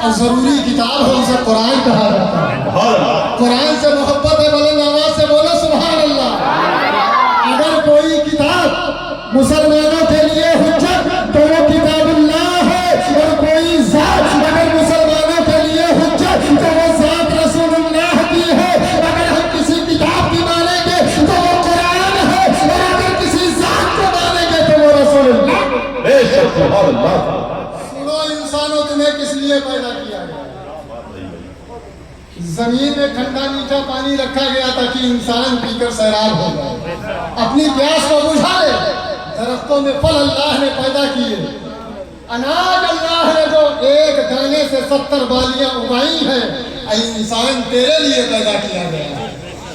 اور ضروری کتاب ہے، اسے قرآن کہا جاتا ہے۔ قرآن سے محبت ہے، بلند آواز سے بولو سبحان اللہ۔ اگر کوئی کتاب مسلمانوں کے لیے حجت تو وہ کتاب اللہ ہے، اور کوئی ذات اگر مسلمانوں کے لیے حجت تو وہ ذات رسول اللہ کی ہے۔ اگر ہم کسی کتاب کی مانیں گے تو وہ قرآن ہے، اور اگر کسی ذات کو مانیں گے تو وہ رسول اللہ۔ بے شک سبحان اللہ۔ سنو انسانوں، تمہیں کس لیے پیدا کیا گیا؟ زمین میں ٹھنڈا میٹھا پانی رکھا گیا تاکہ انسان پی کر سیراب ہو جائے، اپنی پیاس کو بجھا لے۔ درختوں میں پھل اللہ نے پیدا کیے، اناج اللہ نے جو ایک دانے سے 70 بالیاں اگائی ہیں، اے انسان تیرے لیے پیدا کیا گیا۔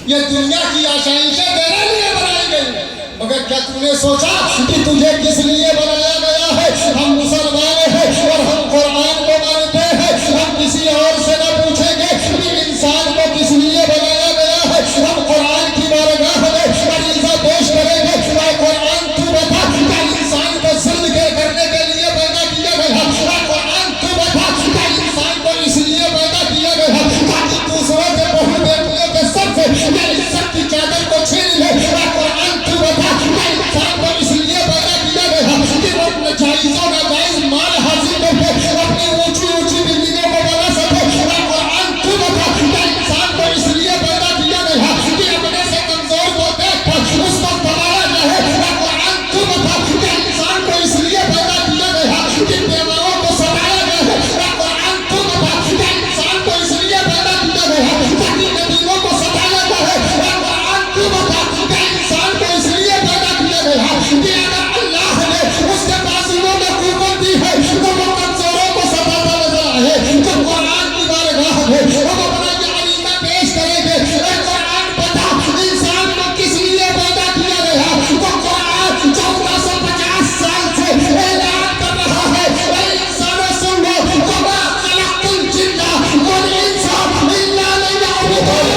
یہ دنیا کی آشائشیں تیرے لیے بنائی گئی، مگر کیا تم نے سوچا کہ تجھے کس لیے بنایا گیا ہے؟ ہم مسلمان ہیں اور ہم قرآن کو مانتے ہیں، ہم کسی اور سے نہ پوچھیں گے کہ انسان کو کس لیے بنایا گیا ہے۔ ہم قرآن کی بارگاہ میں عریضہ پیش کریں گے، اے قرآن تو بتا کیا انسان کو ظلم کرنے کے لیے پیدا کیا گیا؟ اے قرآن تو بتا کیا انسان کو اس لیے پیدا کیا گیا تاکہ دوسروں کے بہو بیٹیوں کے سر سے یہ عزت کی چادر کو چھین لے؟ اے قرآن تو بتا کیا انسان کو اس لیے پیدا کیا گیا کہ وہ ناجائز و ناجائز مال حاصل کر کے اپنی اونچی اونچی بلڈنگوں کو بنا سکے؟ اے قرآن تو بتا کیا انسان کو اس لیے پیدا کیا گیا کہ اپنے سے کمزور کو دیکھ کر اس کو دبایا جائے؟ اے قرآن تو بتا کیا انسان کو اس لیے پیدا کیا گیا کہ بیواؤں کو ستایا جائے؟ اے قرآن تو بتا کیا انسان کو اس لیے پیدا کیا گیا تاکہ نبیوں کو ستایا جائے؟ اے قرآن تو بتا کیا انسان کو اس لیے پیدا کیا گیا کہ اگر اللہ نے اس کے بازوؤں میں قوت دی ہے تو وہ کمزوروں کو ستاتا نظر آئے۔ جو قرآن کی بارگاہ ہے وہ اپنا یہ عریضہ پیش کریں گے، اے قرآن بتا انسان کو کس لیے پیدا کیا گیا؟ وہ قرآن 1450 سال سے اعلان کر رہا ہے، اے انسانوں سن لو، وَمَا خَلَقْتُ الْجِنَّ وَالْإِنسَ إِلَّا لِيَعْبُدُونِ۔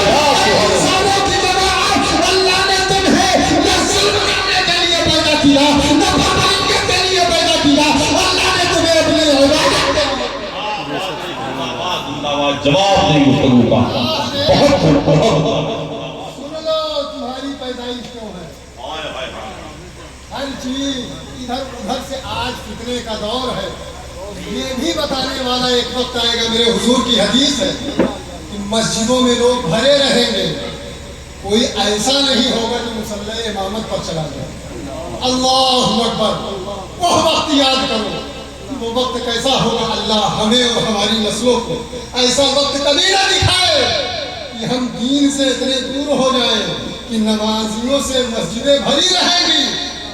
انسانوں کی جماعت، اللہ نے تمہیں نہ ظلم کرنے کے لیے پیدا کیا، نہ پابندیوں کے لیے پیدا کیا، اللہ نے تمہیں اپنی عبادت کے لیے۔ جواب نہیں گفتگو کا بہت سن لو تمہاری پیدائش کیوں ہے؟ ہر چیز ادھر ادھر سے آج فتنے کا دور ہے، یہ بھی بتانے والا ایک وقت آئے گا، میرے حضور کی حدیث ہے کہ مسجدوں میں لوگ بھرے رہیں گے، کوئی ایسا نہیں ہوگا کہ مصلی امامت پر چلا جائے۔ اللہ اکبر، وہ وقت یاد کرو، وہ وقت کیسا ہوگا، اللہ ہمیں اور ہماری نسلوں کو ایسا وقت کبھی نہ دکھائے کہ ہم دین سے اتنے دور ہو جائیں کہ نمازیوں سے مسجدیں بھری رہیں گی،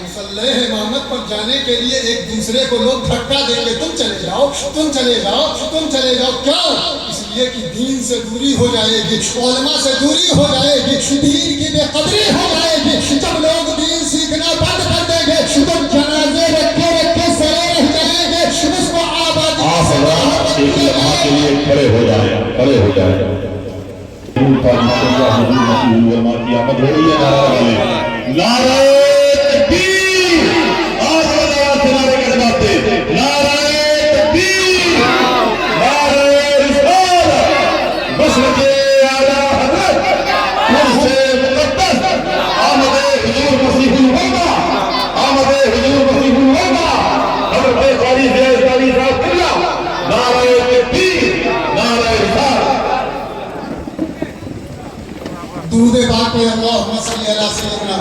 مصلی امامت پر جانے کے لیے ایک دوسرے کو لوگ دھکا دیں گے، تم چلے جاؤ، تم چلے جاؤ، تم چلے جاؤ۔ کیوں؟ اس لیے کہ دین سے دوری ہو جائے گی، علماء سے دوری ہو جائے گی، دین کی بے قدری ہو جائے گی۔ جب لوگ دین سیکھنا بند کر دیں گے تو جنازے رکھے رکھے سرے رہ جائیں گے، اس کو آبادی ایک لمحہ کے لیے کھڑے ہو جائے، کھڑے ہو جائے۔ حضور مسیح علماء کی آمد ہو رہی ہے، نعرہ لگائیں، نعرہ تکبیر، آج بڑا نعرے کے جواب نعرہ تکبیر، نعرہ رسالت، مشرق اعلیٰ حضرت، قدس مقدس، آمد حضور مسیح العلماء، آمد حضور مسیح العلماء، حضرت قاری زیادی صاحب قبلہ، نعرہ تکبیر، نعرہ رسالت۔ درود پاک پہ اللہم صلی علی سیدنا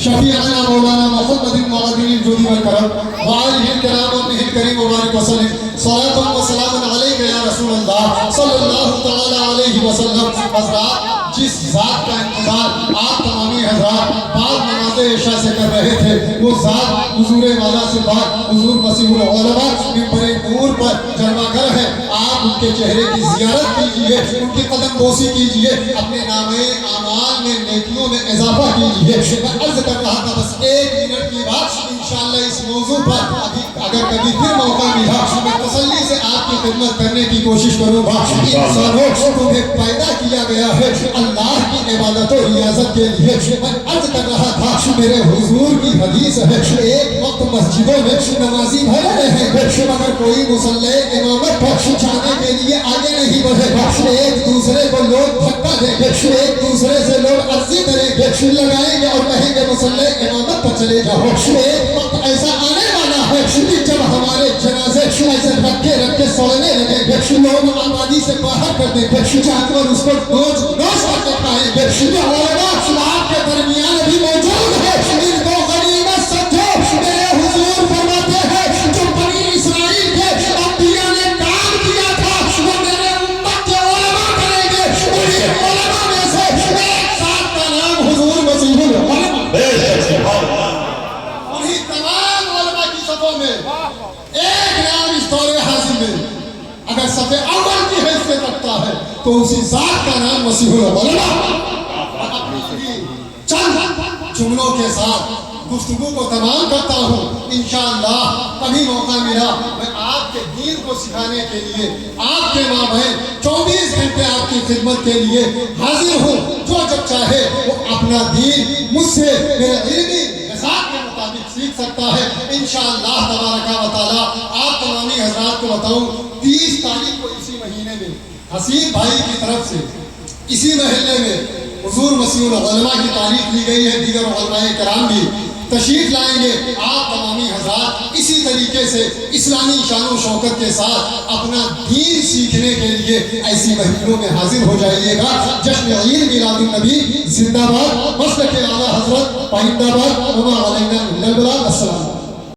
شفیعنا مولانا محمد المعظم الجود والکرم وآلہ الکرام وابنہ الکریم وبارک وسلم، صلاة و سلام علیکہ یا رسول اللہ صلی اللہ تعالی علیہ وسلم۔ حضرات، جس ذات کا انتظار آپ تمامی حضرات بعد نماز عشاء سے کر رہے تھے، وہ ذات حضور والا سے پاک حضور مسیح العلماء منبر نور پر جلوہ گر ہے۔ آپ ان کے چہرے کی زیارت کیجئے، ان کی قدم بوسی کیجئے، اپنے نامے اعمال میں نیکیوں میں اضافہ کیجئے۔ میں عرض کر رہا تھا بس 1 منٹ کی بات، انشاءاللہ اس موضوع پر اگر کبھی پھر موقع ملا میں تسلی سے آپ کی خدمت کرنے کی کوشش کروں گا. انسانوں تمہیں پیدا کیا گیا ہے اللہ کی عبادت و ریاضت کے لیے. میں عرض کر رہا تھا میرے حضور کی حدیث ہے ایک وقت مسجدوں میں نمازی بھرے رہے مگر کوئی مصلی امامت پر جانے کے لیے آگے نہیں بڑھے گا. ایک دوسرے کو لوگ دھکا دیں گے, ایک دوسرے سے لوگ عرضی کریں گے, لگائیں گے اور کہیں گے مصلی امامت پر چلے جاؤ. ایک وقت ایسا آنے والا ہے جب ہمارے جنازے ایسے رکھ کے سونے لگیں گے, لوگ آبادی سے باہر کر دیں گے, جانور اس کو نوچ کر کے کھائیں گے. علماء آپ کے درمیان بھی موجود ہے, ان کو غنیمت سمجھو. میرے حضور فرماتے ہیں جو بنی اسرائیل کے انبیاء نے کام کیا تھا وہ میرے امت کے علماء کریں گے. انہی علماء میں سے ایک ساتھ کا نام حضور مسیح العلماء. انہی تمام علماء کی صفوں میں ایک نام اس دور حاضر میں اگر صف اول کی حیثیت رکھتا ہے تو اسی ذات کا نام مسیح العلماء. چند جملوں کے ساتھ گفتگو کو تمام کرتا ہوں. انشاءاللہ کبھی موقع ملا میں آپ کے دین کو سکھانے کے لیے آپ کے مابین 24 گھنٹے آپ کی خدمت کے لیے حاضر ہوں. جو جب چاہے وہ اپنا دین مجھ سے میرے علمی نصاب کے مطابق سیکھ سکتا ہے. انشاءاللہ تبارک و تعالی آپ تمامی حضرات کو بتاؤں 30 تاریخ کو اسی مہینے میں حسین بھائی کی طرف سے اسی محلے میں حضور مسیح العلماء کی تعریف لی گئی ہے. دیگر علماء کرام بھی تشریف لائیں گے. آپ تمامی حضرات اسی طریقے سے اسلامی شان و شوکت کے ساتھ اپنا دین سیکھنے کے لیے ایسی محفلوں میں حاضر ہو جائیے گا. جشن عید میلاد النبی زندہ باد. مسلک اعلیٰ حضرت پائندہ باد. وما علینا الا البلاغ. السلام.